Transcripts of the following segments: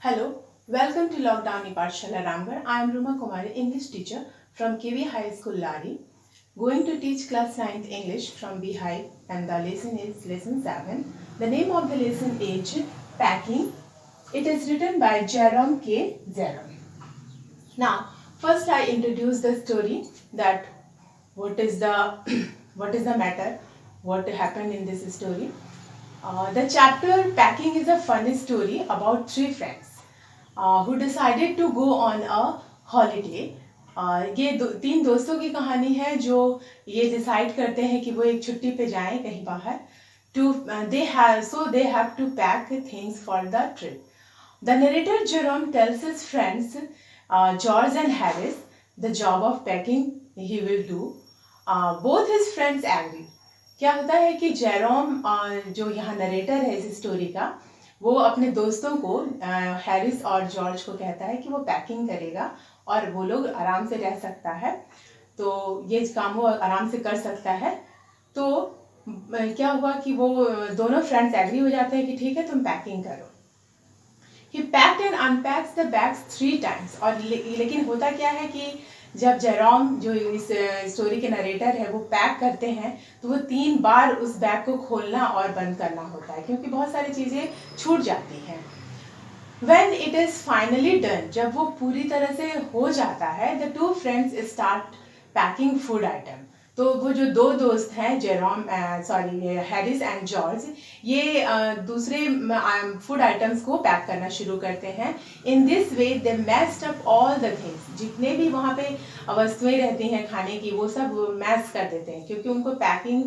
Hello, welcome to Lockdown Pathshala Ramgarh. I am Ruma Kumari, English teacher from KV High School Lari, going to teach class 9th English from B High, and the lesson is lesson 7. The name of the lesson is Packing. It is written by Jerome K. Zerom. Now, first I introduce the story that what is the matter, what happened in this story. The chapter Packing is a funny story about three friends who decided to go on a holiday. ये तीन दोस्तों की कहानी है जो ये decide करते हैं कि वो एक छुट्टी पे जाएं कहीं बाहर. They have to pack things for the trip. The narrator Jerome tells his friends George and Harris the job of packing he will do. Both his friends agree. क्या होता है कि जेरोम जो यहाँ नरेटर है इस स्टोरी का, वो अपने दोस्तों को हैरिस और जॉर्ज को कहता है कि वो पैकिंग करेगा और वो लोग आराम से रह सकता है, तो ये काम वो आराम से कर सकता है. तो क्या हुआ कि वो दोनों फ्रेंड्स एग्री हो जाते हैं कि ठीक है तुम पैकिंग करो. He packed and unpacked the bags 3 times. और लेकिन होता क्या है कि जब जेरोम जो इस स्टोरी के नरेटर है वो पैक करते हैं तो वो 3 बार उस बैग को खोलना और बंद करना होता है क्योंकि बहुत सारी चीज़ें छूट जाती हैं. When it is finally done, जब वो पूरी तरह से हो जाता है, the two friends start packing food item. तो वो जो दो दोस्त हैं हैरिस एंड जॉर्ज, ये दूसरे फूड आइटम्स को पैक करना शुरू करते हैं. In this way they messed up all the things. जितने भी वहाँ पे वस्तुएं रहती हैं खाने की वो सब मैश कर देते हैं क्योंकि उनको पैकिंग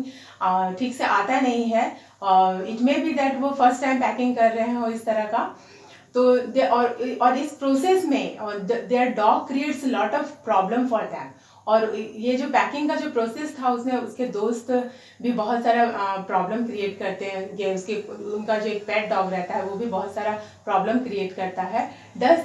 ठीक से आता नहीं है. इट मे बी दैट वो फर्स्ट टाइम पैकिंग कर रहे हो इस तरह का. तो और इस प्रोसेस में their dog creates lot of problem for them. और ये जो पैकिंग का जो प्रोसेस था उसमें उसके दोस्त भी बहुत सारा प्रॉब्लम क्रिएट करते हैं. ये उनका जो एक पेट डॉग रहता है वो भी बहुत सारा प्रॉब्लम क्रिएट करता है.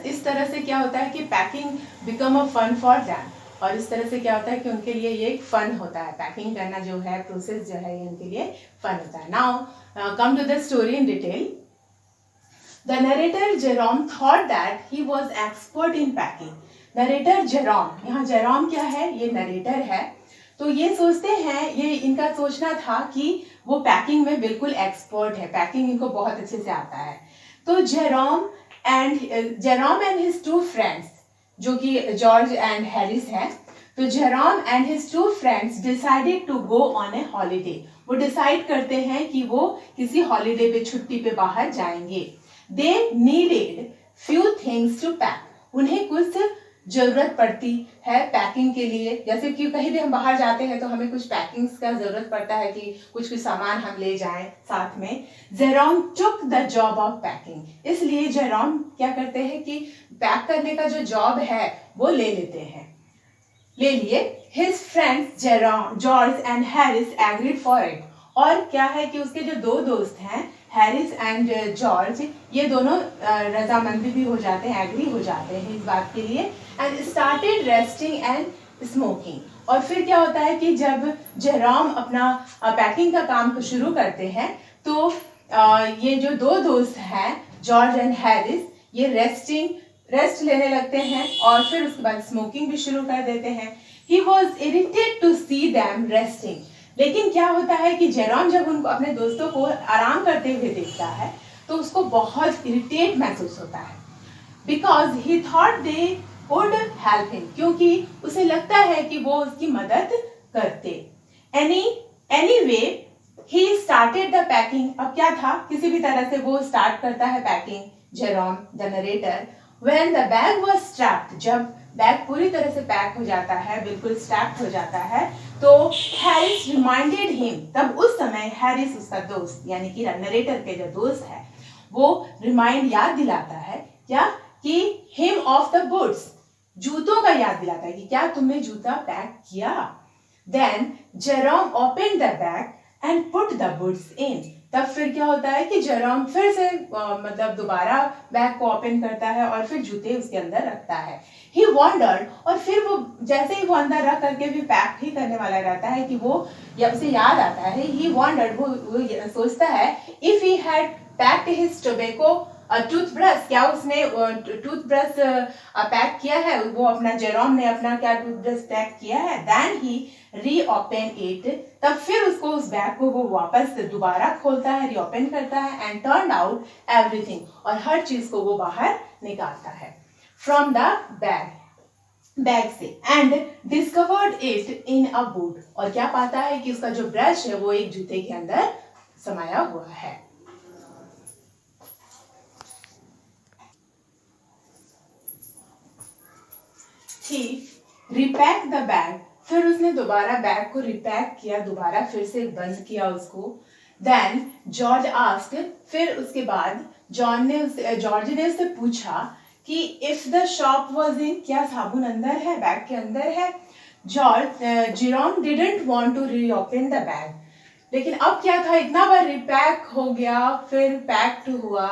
इस तरह से क्या होता है कि packing become a fun for them. और इस तरह से क्या होता है कि उनके लिए ये एक फन होता है. पैकिंग करना जो है प्रोसेस जो है ये उनके लिए फन होता है. Now come to the story in detail. The narrator Jerome thought that he was expert in packing. Narrator Jerome, यहाँ जेरोम क्या है, ये नरेटर है. तो ये सोचते हैं, ये इनका सोचना था कि वो पैकिंग में बिल्कुल एक्सपर्ट है, पैकिंग इनको बहुत अच्छे से आता है. तो जेरोम एंड हिज 2 फ्रेंड्स जो कि जॉर्ज एंड हैरिस हैं, तो Jerome and his 2 friends decided to go on a holiday. वो डिसाइड करते हैं कि वो किसी हॉलीडे पे छुट्टी पे बाहर जाएंगे. They needed few things to pack. उन्हें कुछ जरूरत पड़ती है पैकिंग के लिए. जैसे कि कहीं भी हम बाहर जाते हैं तो हमें कुछ पैकिंग्स का जरूरत पड़ता है कि कुछ सामान हम ले जाएं साथ में. Jerome took the job of packing. इसलिए जेरोम क्या करते हैं कि पैक करने का जो जॉब है वो ले लिए. His friends George and Harris agreed for it. और क्या है कि उसके जो 2 दोस्त हैं हैरिस एंड जॉर्ज, ये दोनों रजामंदी भी हो जाते हैं, एग्री हो जाते हैं इस बात के लिए. And started resting and smoking. और फिर क्या होता है कि जब जेरोम अपना पैकिंग का काम शुरू करते हैं तो ये जो 2 दोस्त हैं जॉर्ज एंड हैरिस, ये रेस्ट लेने लगते हैं और फिर उसके बाद स्मोकिंग भी शुरू कर देते हैं. He was irritated to see them resting. लेकिन क्या होता है कि जेरोम जब उनको अपने दोस्तों को आराम करते हुए देखता है तो उसको बहुत इरिटेट महसूस होता है. Because he thought they would help him. क्योंकि उसे लगता है कि वो उसकी मदद करते. Anyway he started the packing. अब क्या था, किसी भी तरह से वो स्टार्ट करता है packing, Jerome the narrator. When the bag was strapped. जब बैग पूरी तरह से पैक हो जाता है, बिल्कुल स्ट्रैप्ड हो जाता है, तो हैरिस रिमाइंडेड हिम. तब उस समय हैरिस उसका दोस्त यानी कि नरेटर के जो दोस्त है वो याद दिलाता है क्या कि हिम ऑफ द बूट्स. जूतों का याद दिलाता है कि क्या तुमने जूता पैक किया. Then Jerome open the bag and put the boots in. तब फिर क्या होता है कि जेरोम फिर से मतलब दोबारा बैग को ओपन करता है और फिर जूते उसके अंदर रखता है. ही वॉन्डर्ड. और फिर वो जैसे ही वो अंदर रख करके भी पैक ही करने वाला रहता है कि वो उसे याद आता है. ही वॉन्डर्ड, वो सोचता है if he had packed his tobacco toothbrush, क्या उसने टूथब्रश पैक किया है? वो अपना जेरोम ने अपना क्या टूथब्रश पैक किया है? देन ही रीओपन इट, तब फिर उसको उस बैग को वो वापस दोबारा खोलता है, रीओपन करता है, एंड टर्न आउट एवरीथिंग, और हर चीज को वो बाहर निकालता है फ्रॉम द बैग से, and discovered it in a boot, और क्या पाता है कि उसका जो ब्रश है वो एक जूते के अंदर समाया हुआ है। He repacked the bag, फिर उसने दोबारा बैग को रिपैक किया, दोबारा फिर से बंद किया उसको। देन जॉर्ज आस्क्ड, फिर उसके बाद जॉर्ज ने उससे पूछा कि if the shop was in, क्या साबुन अंदर है, बैग के अंदर है? Jerome didn't want to reopen the bag, लेकिन अब क्या था, इतना बार रिपैक हो गया, फिर पैक्ड हुआ,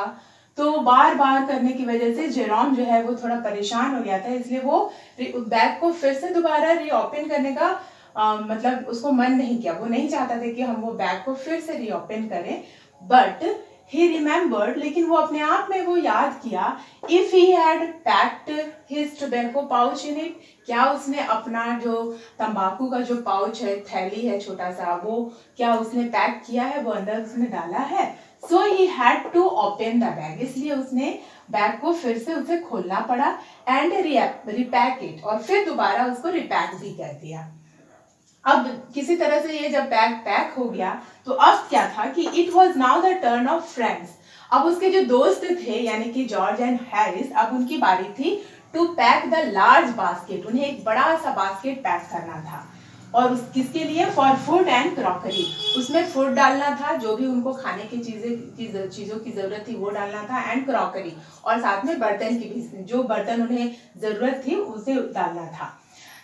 तो बार बार करने की वजह से जेरोम जो है वो थोड़ा परेशान हो गया था, इसलिए वो बैग को फिर से दोबारा रीओपन करने का मतलब उसको मन नहीं किया, वो नहीं चाहता था कि हम वो बैग को फिर से रीओपन करें। बट ही रिमेम्बर्ड, लेकिन वो अपने आप में वो याद किया, if he had packed his tobacco pouch in it, क्या उसने अपना जो तंबाकू का जो पाउच है, थैली है छोटा सा, वो क्या उसने पैक किया है, वो अंदर उसने डाला है? So he had to open the bag, इसलिए उसने बैग को फिर से उसे खोलना पड़ा, एंड रिपैक इट, और फिर दोबारा उसको रिपैक भी कर दिया। अब किसी तरह से ये जब बैग पैक हो गया, तो अब क्या था कि it was now the turn off friends, अब उसके जो दोस्त थे यानी कि जॉर्ज एंड हैरिस, अब उनकी बारी थी to pack the large basket, उन्हें एक बड़ा सा बास्केट पैक करना था, और किसके लिए? फॉर फूड एंड क्रॉकरी, उसमें फूड डालना था, जो भी उनको खाने की चीजों की जरूरत थी वो डालना था, एंड क्रॉकरी, और साथ में बर्तन की भी, जो बर्तन उन्हें जरूरत थी उसे डालना था।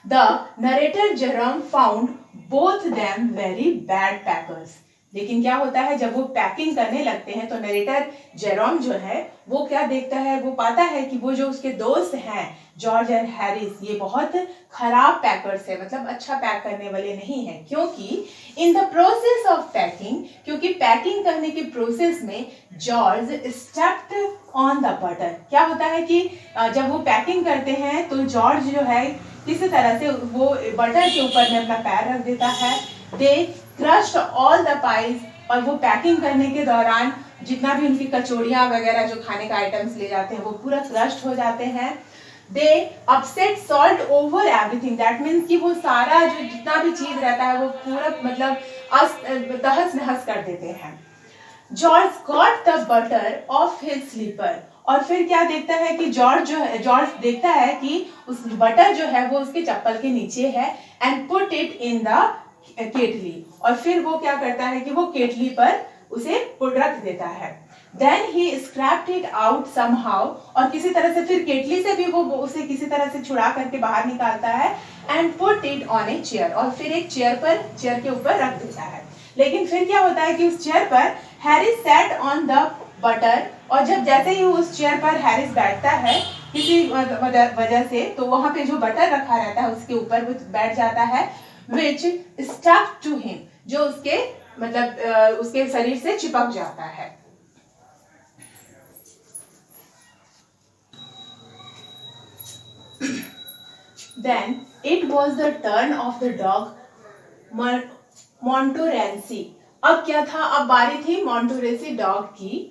The narrator Jerome found both them very bad packers. लेकिन क्या होता है, जब वो पैकिंग करने लगते हैं तो नरेटर जेरोम जो है वो क्या देखता है, वो पाता है कि वो जो उसके दोस्त हैं जॉर्ज एंड हैरिस, ये बहुत खराब पैकर्स है, मतलब अच्छा पैक करने वाले नहीं है, क्योंकि in the process of packing, क्योंकि पैकिंग करने के प्रोसेस में George stepped on the butter, क्या होता है कि जब वो पैकिंग करते हैं तो जॉर्ज जो है किसी तरह से वो बटर के ऊपर में अपना पैर रख देता है। दे क्रश्ड ऑल द पाइज, और वो पैकिंग करने के दौरान जितना भी उनकी कचौड़ियां वगैरह जो खाने का आइटम्स ले जाते हैं वो पूरा क्रश्ड हो जाते हैं। They upset salt over everything, that means कि वो सारा जो जितना भी चीज रहता है वो पूरा मतलब तहस नहस कर देते हैं। George got the butter of his slipper, और फिर क्या देखता है कि जॉर्ज देखता है कि उस बटर जो है वो उसके चप्पल के नीचे है, and put it in the kettle, और फिर वो क्या करता है कि वो केटली पर उसे रख देता है। Then he scrapped it out somehow, और किसी तरह से फिर केटली से भी वो उसे किसी तरह से छुड़ा करके बाहर निकालता है, and put it on a chair, और फिर एक चेयर के ऊपर रख देता है। लेकिन फिर क्या होता है कि उस चेयर पर Harris sat on the butter, और जब जैसे ही उस चेयर पर हैरिस बैठता है किसी वजह से, तो वहां पे जो बटर रखा रहता है उसके ऊपर वो बैठ जाता है, विच स्टक टू हिम, जो उसके मतलब उसके शरीर से चिपक जाता है। Then it was the turn of the dog Montmorency. अब क्या था, अब बारी थी मॉन्टोरेसी डॉग की,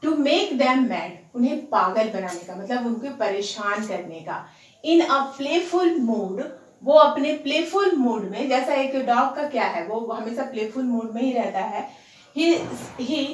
टू मेक देम मैड, उन्हें पागल बनाने का, मतलब उनको परेशान करने का। इन अ प्लेफुल मूड, वो अपने प्लेफुल मूड में, जैसा एक डॉग का क्या है, वो हमेशा प्लेफुल मूड में ही रहता है। He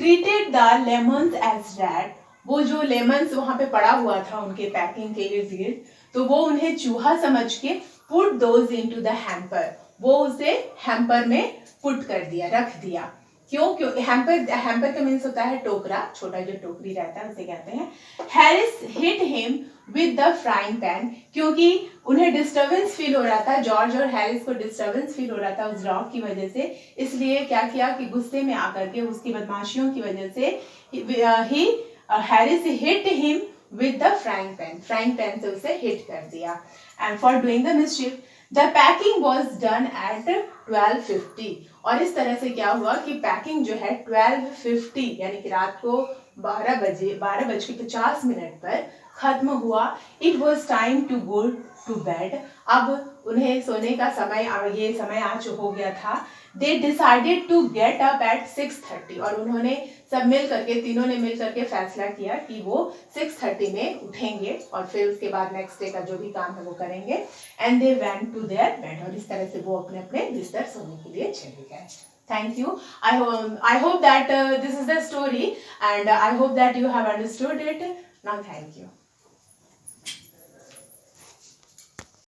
treated the lemons as rat, वो जो लेमन्स वहां पे पड़ा हुआ था उनके पैकिंग के इर्द गिर्द, तो वो उन्हें चूहा समझ के put those into the hamper, वो उसे हैम्पर में पुट कर दिया, रख दिया। क्यों हैम्पर का मीन्स होता है टोकरा, छोटा जो टोकरी रहता है उसे कहते हैं। Harris hit him with the frying pan, क्योंकि उन्हें डिस्टर्बेंस फील हो रहा था, जॉर्ज और हैरिस को डिस्टर्बेंस फील हो रहा था उस डॉग की वजह से, इसलिए क्या किया कि गुस्से में आकर के उसकी बदमाशियों की वजह से Harris hit him with the frying pan से उसे हिट कर दिया। And for doing the mischief the packing was done at 12:50, और इस तरह से क्या हुआ कि पैकिंग जो है 12:50 यानी कि रात को 12:50 पर खत्म हुआ। It was time to go to bed. अब उन्हें सोने का समय ये समय हो गया था। They decided to get up at 6:30 और उन्होंने सब मिल करके तीनों ने मिल करके फैसला किया कि वो 6:30 में उठेंगे और फिर उसके बाद नेक्स्ट डे का जो भी काम है वो करेंगे। And they went to their bed और इस तरह से वो अपने अपने बिस्तर सोने के लिए चले गए। Thank you. I hope that this is the story and I hope that you have understood it. Now thank you.